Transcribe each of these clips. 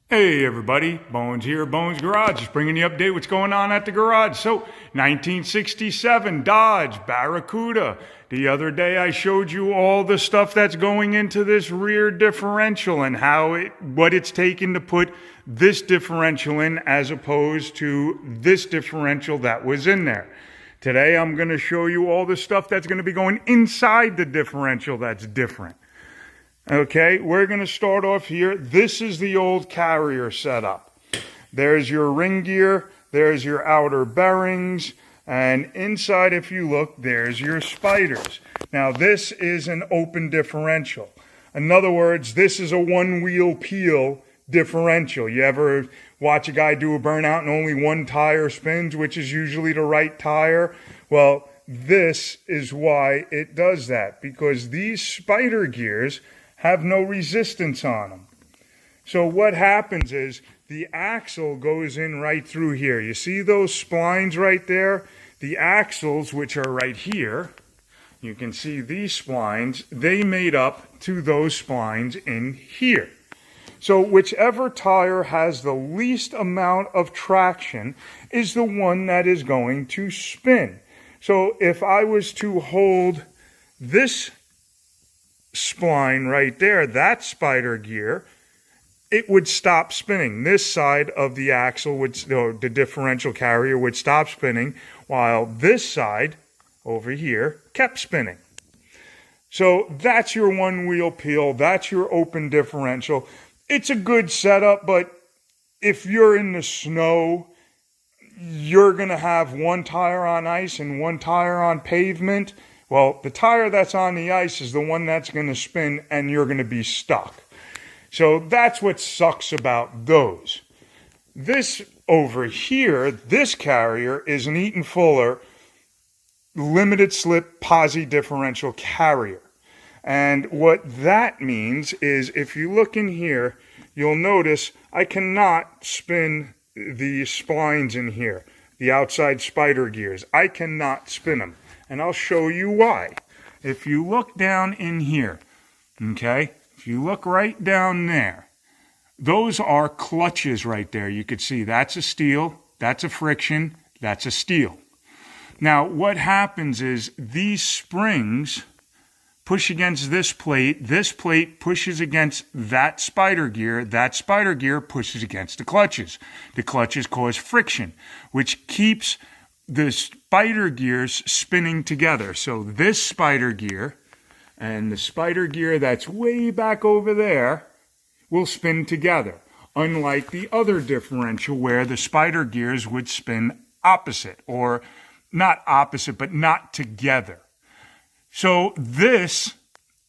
Hey everybody, Bones here, Bones Garage, just bringing you update what's going on at the garage. So, 1967 Dodge Barracuda. The other day I showed you all the stuff that's going into this rear differential and what it's taken to put this differential in as opposed to this differential that was in there. Today I'm going to show you all the stuff that's going to be going inside the differential that's different. Okay, we're going to start off here. This is the old carrier setup. There's your ring gear, there's your outer bearings, and inside, if you look, there's your spiders. Now, this is an open differential. In other words, this is a one-wheel peel differential. You ever watch a guy do a burnout and only one tire spins, which is usually the right tire? Well, this is why it does that, because these spider gears have no resistance on them. So what happens is the axle goes in right through here. You see those splines right there? The axles, which are right here, you can see these splines, they made up to those splines in here. So whichever tire has the least amount of traction is the one that is going to spin. So if I was to hold this spline right there, that spider gear, it would stop spinning. This side of the axle would, the differential carrier would stop spinning, while this side over here kept spinning. So that's your one wheel peel, that's your open differential. It's a good setup, but if you're in the snow, you're going to have one tire on ice and one tire on pavement. Well, the tire that's on the ice is the one that's going to spin and you're going to be stuck. So that's what sucks about those. This over here, this carrier is an Eaton Fuller limited slip posi differential carrier. And what that means is if you look in here, you'll notice I cannot spin the splines in here, the outside spider gears. I cannot spin them. And I'll show you why. If you look down in here, okay, if you look right down there, those are clutches right there. You could see that's a steel, that's a friction, that's a steel. Now, what happens is these springs push against this plate pushes against that spider gear pushes against the clutches. The clutches cause friction, which keeps the spider gears spinning together. So this spider gear and the spider gear that's way back over there will spin together, unlike the other differential where the spider gears would spin opposite, or not opposite, but not together. So this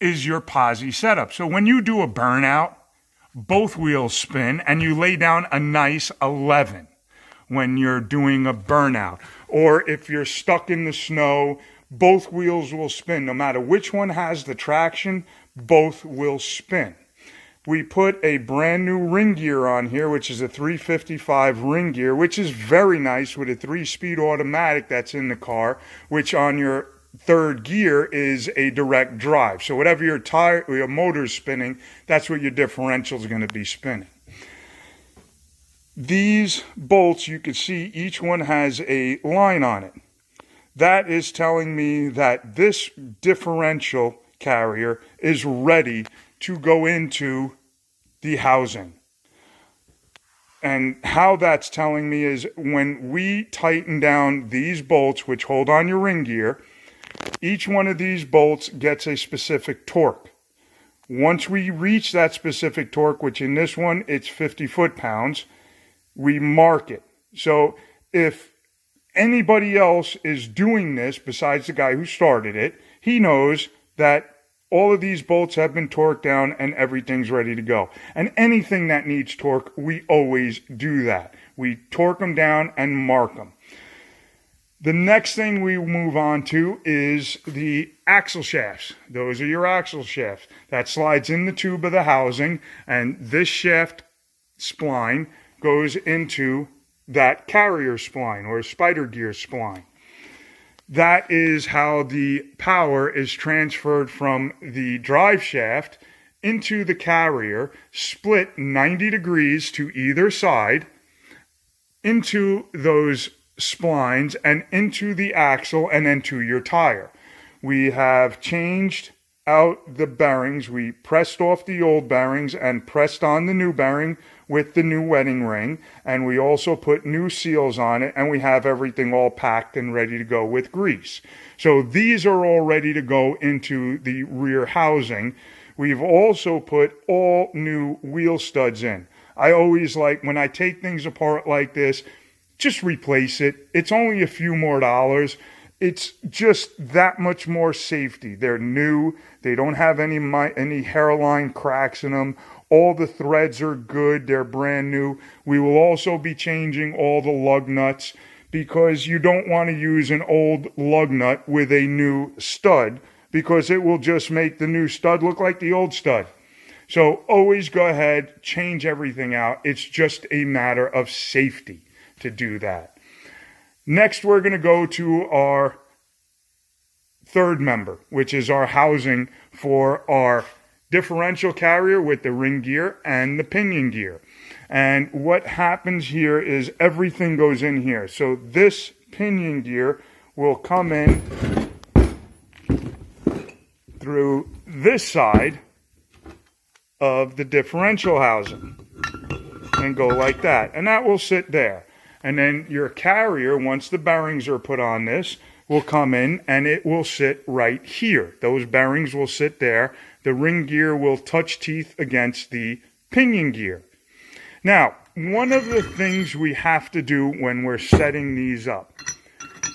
is your posi setup. So when you do a burnout, both wheels spin and you lay down a nice 11 when you're doing a burnout. Or if you're stuck in the snow, both wheels will spin. No matter which one has the traction, both will spin. We put a brand new ring gear on here, which is a 355 ring gear, which is very nice with a 3-speed automatic that's in the car, which on your third gear is a direct drive. So whatever your motor's spinning, that's what your differential is going to be spinning. These bolts, you can see each one has a line on it. That is telling me that this differential carrier is ready to go into the housing. And how that's telling me is when we tighten down these bolts, which hold on your ring gear, each one of these bolts gets a specific torque. Once we reach that specific torque, which in this one, it's 50 foot-pounds, we mark it. So if anybody else is doing this besides the guy who started it, he knows that all of these bolts have been torqued down and everything's ready to go. And anything that needs torque, we always do that. We torque them down and mark them. The next thing we move on to is the axle shafts. Those are your axle shafts. That slides in the tube of the housing, and this shaft spline goes into that carrier spline or spider gear spline. That is how the power is transferred from the drive shaft into the carrier, split 90 degrees to either side, into those splines and into the axle and then to your tire. We have changed out the bearings. We pressed off the old bearings and pressed on the new bearing with the new wedding ring, and we also put new seals on it, and we have everything all packed and ready to go with grease. So these are all ready to go into the rear housing. We've also put all new wheel studs in. I always like, when I take things apart like this, just replace it. It's only a few more dollars. It's just that much more safety. They're new. They don't have any hairline cracks in them. All the threads are good. They're brand new. We will also be changing all the lug nuts because you don't want to use an old lug nut with a new stud because it will just make the new stud look like the old stud. So always go ahead, change everything out. It's just a matter of safety to do that. Next, we're going to go to our third member, which is our housing for our differential carrier with the ring gear and the pinion gear. And what happens here is everything goes in here. So this pinion gear will come in through this side of the differential housing and go like that. And that will sit there. And then your carrier, once the bearings are put on this, will come in and it will sit right here. Those bearings will sit there. The ring gear will touch teeth against the pinion gear. Now, one of the things we have to do when we're setting these up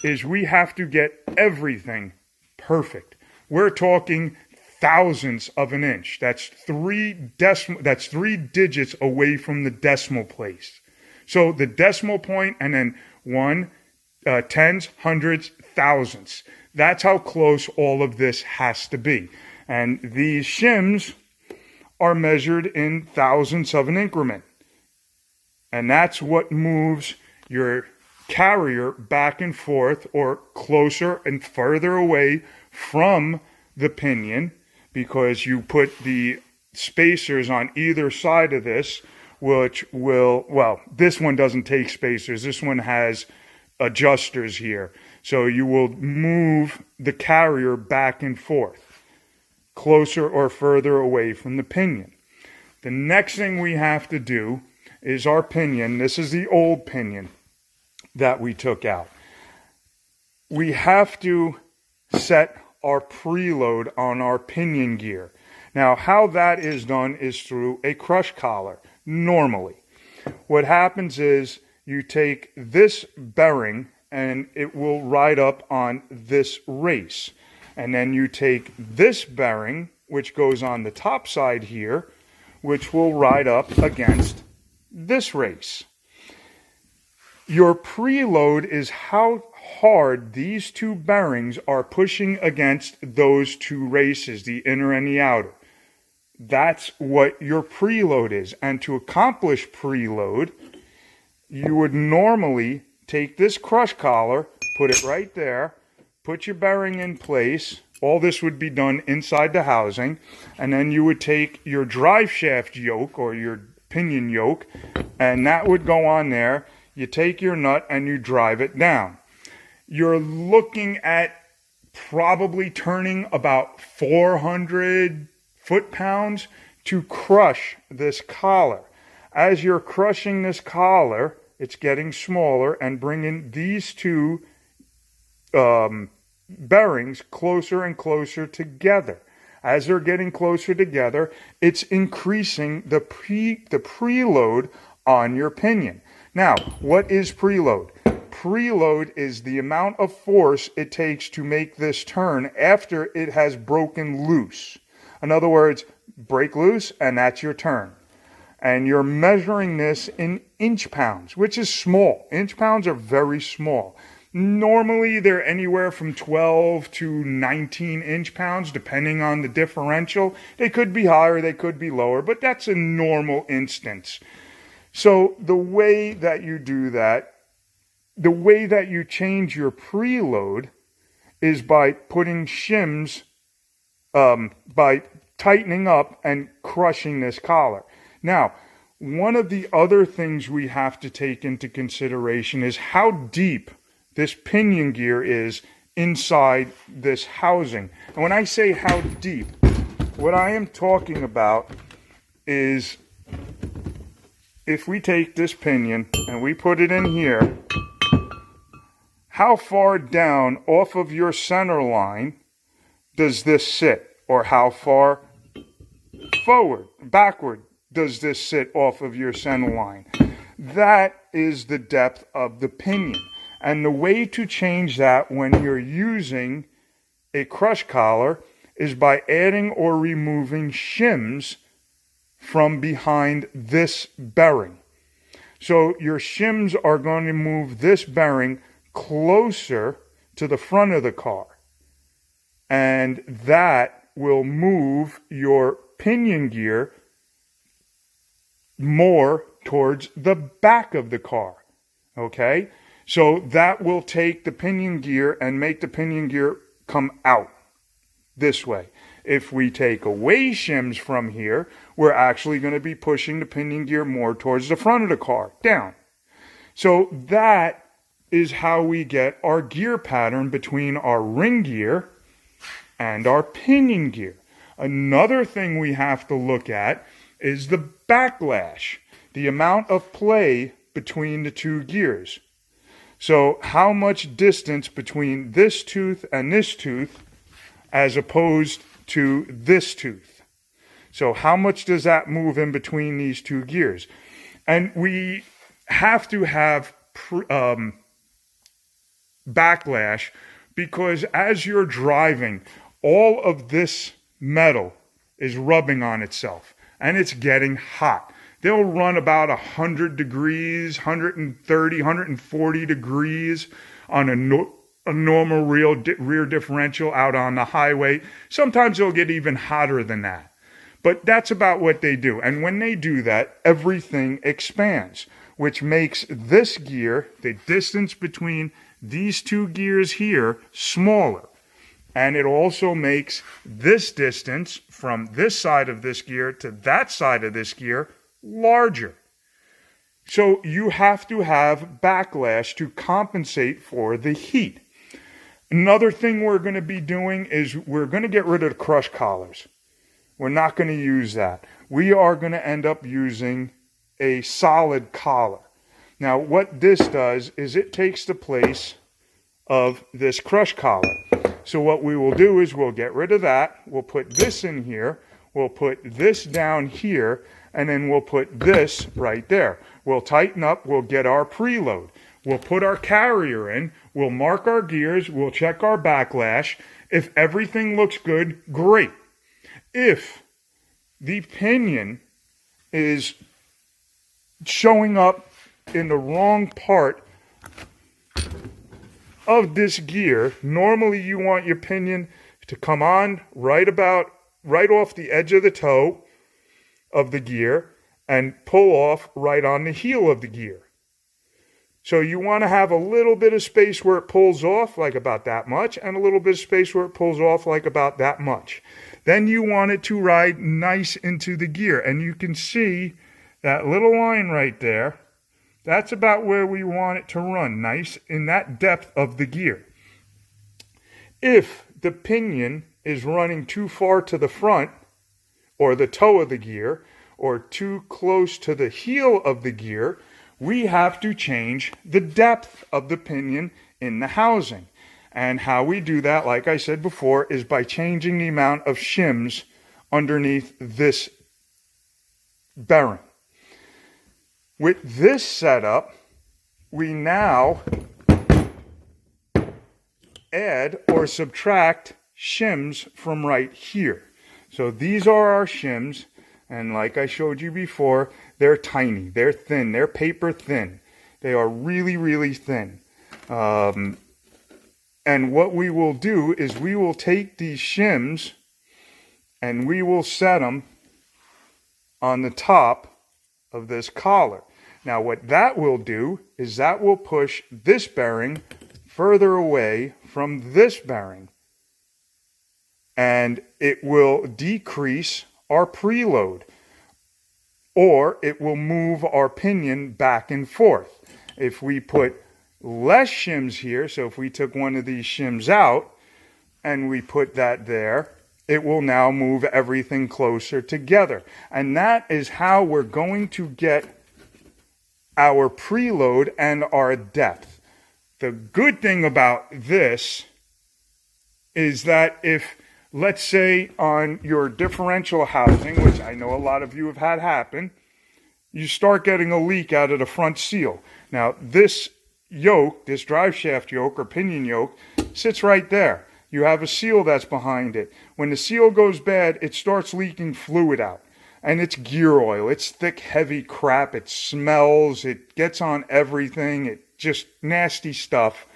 is we have to get everything perfect. We're talking thousandths of an inch. That's three digits away from the decimal place. So the decimal point and then tens, hundreds, thousandths. That's how close all of this has to be. And these shims are measured in thousandths of an increment. And that's what moves your carrier back and forth or closer and further away from the pinion, because you put the spacers on either side of this, which will, well, this one doesn't take spacers. This one has adjusters here. So you will move the carrier back and forth, closer or further away from the pinion. The next thing we have to do is our pinion. This is the old pinion that we took out. We have to set our preload on our pinion gear. Now, how that is done is through a crush collar, normally. What happens is you take this bearing and it will ride up on this race. And then you take this bearing, which goes on the top side here, which will ride up against this race. Your preload is how hard these two bearings are pushing against those two races, the inner and the outer. That's what your preload is. And to accomplish preload, you would normally take this crush collar, put it right there, put your bearing in place. All this would be done inside the housing. And then you would take your drive shaft yoke or your pinion yoke, and that would go on there. You take your nut and you drive it down. You're looking at probably turning about 400 foot-pounds to crush this collar. As you're crushing this collar, it's getting smaller and bringing these two bearings closer and closer together. As they're getting closer together, it's increasing the preload on your pinion. Now, what is preload? Preload is the amount of force it takes to make this turn after it has broken loose. In other words, break loose and that's your turn. And you're measuring this in inch pounds, which is small. Inch pounds are very small. Normally, they're anywhere from 12 to 19 inch pounds, depending on the differential. They could be higher, they could be lower, but that's a normal instance. So the way that you do that, the way that you change your preload is by putting shims, by tightening up and crushing this collar. Now, one of the other things we have to take into consideration is how deep this pinion gear is inside this housing. And when I say how deep, what I am talking about is if we take this pinion and we put it in here, how far down off of your center line does this sit? Or how far backward does this sit off of your center line? That is the depth of the pinion. And the way to change that when you're using a crush collar is by adding or removing shims from behind this bearing. So your shims are going to move this bearing closer to the front of the car. And that will move your pinion gear more towards the back of the car. Okay? So that will take the pinion gear and make the pinion gear come out this way. If we take away shims from here, we're actually going to be pushing the pinion gear more towards the front of the car, down. So that is how we get our gear pattern between our ring gear and our pinion gear. Another thing we have to look at is the backlash, the amount of play between the two gears. So how much distance between this tooth and this tooth as opposed to this tooth. So how much does that move in between these two gears? And we have to have backlash because as you're driving, all of this metal is rubbing on itself and it's getting hot. They'll run about 100 degrees, 130, 140 degrees on a normal rear differential out on the highway. Sometimes they'll get even hotter than that. But that's about what they do. And when they do that, everything expands, which makes this gear, the distance between these two gears here, smaller. And it also makes this distance from this side of this gear to that side of this gear larger. So you have to have backlash to compensate for the heat. Another thing we're going to be doing is we're going to get rid of the crush collars. We're not going to use that. We are going to end up using a solid collar. Now what this does is it takes the place of this crush collar. So what we will do is we'll get rid of that. We'll put this in here. We'll put this down here. And then we'll put this right there. We'll tighten up. We'll get our preload. We'll put our carrier in. We'll mark our gears. We'll check our backlash. If everything looks good, great. If the pinion is showing up in the wrong part of this gear, normally you want your pinion to come on right off the edge of the toe of the gear and pull off right on the heel of the gear. So you want to have a little bit of space where it pulls off, like about that much, and a little bit of space where it pulls off, like about that much. Then you want it to ride nice into the gear. And you can see that little line right there. That's about where we want it to run, nice in that depth of the gear. If the pinion is running too far to the front, or the toe of the gear, or too close to the heel of the gear, we have to change the depth of the pinion in the housing. And how we do that, like I said before, is by changing the amount of shims underneath this bearing. With this setup, we now add or subtract shims from right here. So these are our shims, and like I showed you before, they're tiny, they're thin, they're paper thin. They are really, really thin. And what we will do is we will take these shims and we will set them on the top of this collar. Now what that will do is that will push this bearing further away from this bearing. and it will decrease our preload, or it will move our pinion back and forth. If we put less shims here, so if we took one of these shims out and we put that there, it will now move everything closer together. And that is how we're going to get our preload and our depth. The good thing about this is that if, let's say, on your differential housing, which I know a lot of you have had happen, you start getting a leak out of the front seal. Now, this yoke, this drive shaft yoke or pinion yoke, sits right there. You have a seal that's behind it. When the seal goes bad, it starts leaking fluid out. And it's gear oil. It's thick, heavy crap. It smells. It gets on everything. It's just nasty stuff.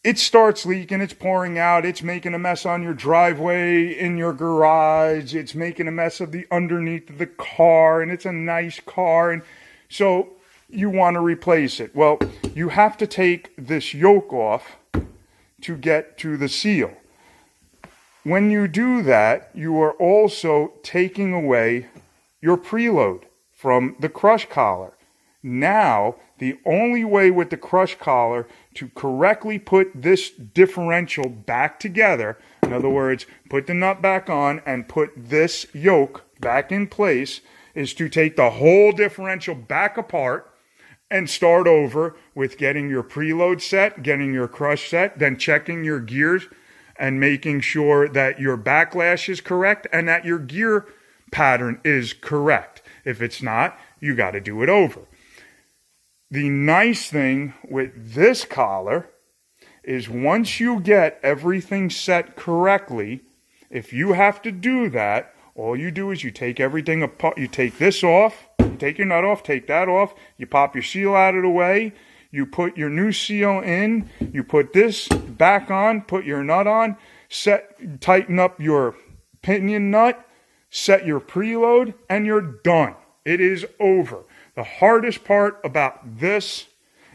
It starts leaking. It's pouring out. It's making a mess on your driveway, in your garage. It's making a mess of the underneath of the car. And it's a nice car. And so you want to replace it. Well, you have to take this yoke off to get to the seal. When you do that, you are also taking away your preload from the crush collar. Now, the only way with the crush collar to correctly put this differential back together, in other words, put the nut back on and put this yoke back in place, is to take the whole differential back apart and start over with getting your preload set, getting your crush set, then checking your gears and making sure that your backlash is correct and that your gear pattern is correct. If it's not, you got to do it over. The nice thing with this collar is once you get everything set correctly, if you have to do that, all you do is you take everything apart. You take this off, you take your nut off, take that off, you pop your seal out of the way, you put your new seal in, you put this back on, put your nut on, tighten up your pinion nut, set your preload, and you're done. It is over. The hardest part about this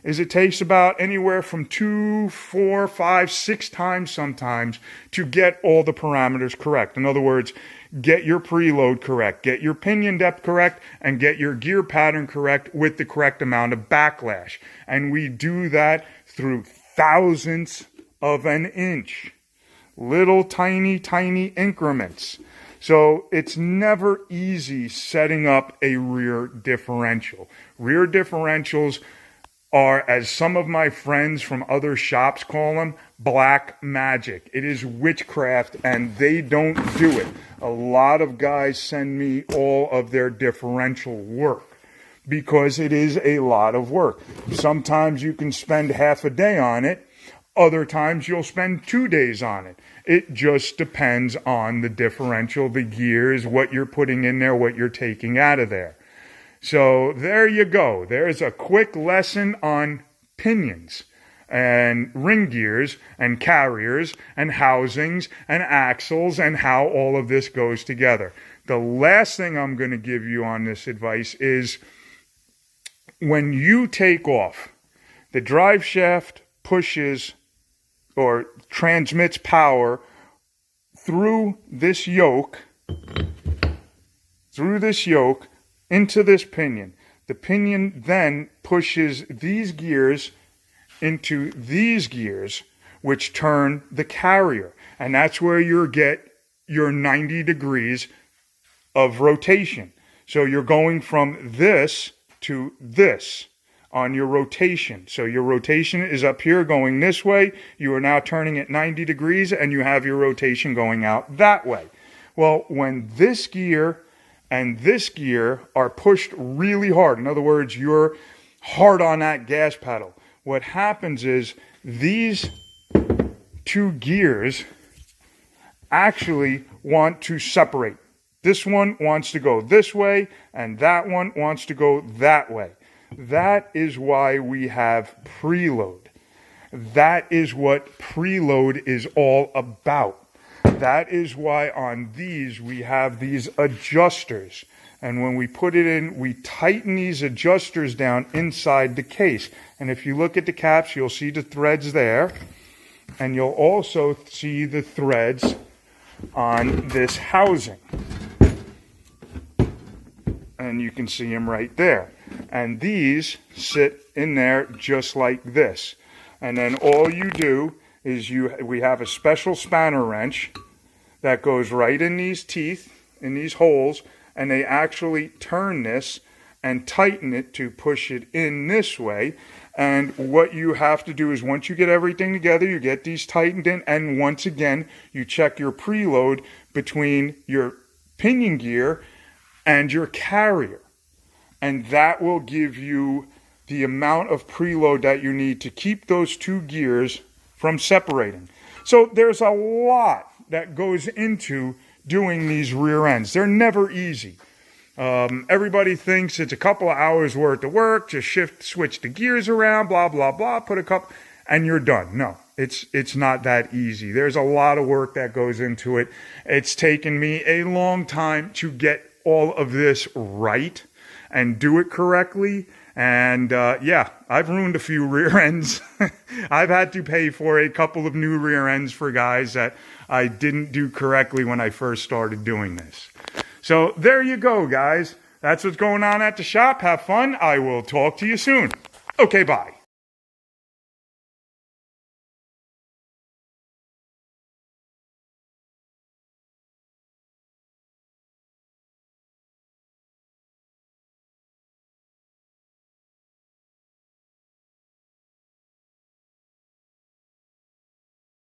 is it takes about anywhere from 2, 4, 5, 6 times sometimes to get all the parameters correct. In other words, get your preload correct, get your pinion depth correct, and get your gear pattern correct with the correct amount of backlash. And we do that through thousandths of an inch. Little tiny, tiny increments. So it's never easy setting up a rear differential. Rear differentials are, as some of my friends from other shops call them, black magic. It is witchcraft, and they don't do it. A lot of guys send me all of their differential work because it is a lot of work. Sometimes you can spend half a day on it. Other times you'll spend 2 days on it. It just depends on the differential, the gears, what you're putting in there, what you're taking out of there. So there you go. There's a quick lesson on pinions and ring gears and carriers and housings and axles and how all of this goes together. The last thing I'm going to give you on this advice is when you take off, the drive shaft pushes or transmits power through this yoke into this pinion. The pinion then pushes these gears into these gears, which turn the carrier. And that's where you get your 90 degrees of rotation. So you're going from this to this on your rotation. So your rotation is up here going this way. You are now turning at 90 degrees and you have your rotation going out that way. Well, when this gear and this gear are pushed really hard, in other words, you're hard on that gas pedal, what happens is these two gears actually want to separate. This one wants to go this way and that one wants to go that way. That is why we have preload. That is what preload is all about. That is why on these we have these adjusters. And when we put it in, we tighten these adjusters down inside the case. And if you look at the caps, you'll see the threads there. and you'll also see the threads on this housing. And you can see them right there. And these sit in there just like this. And then all you do is we have a special spanner wrench that goes right in these teeth, in these holes, and they actually turn this and tighten it to push it in this way. And what you have to do is once you get everything together, you get these tightened in, and once again, you check your preload between your pinion gear and your carrier. And that will give you the amount of preload that you need to keep those two gears from separating. So there's a lot that goes into doing these rear ends. They're never easy. Everybody thinks it's a couple of hours worth of work, just switch the gears around, blah, blah, blah, put a couple, and you're done. No, it's not that easy. There's a lot of work that goes into it. It's taken me a long time to get all of this right and do it correctly. And yeah, I've ruined a few rear ends. I've had to pay for a couple of new rear ends for guys that I didn't do correctly when I first started doing this. So there you go, guys. That's what's going on at the shop. Have fun. I will talk to you soon. Okay, bye.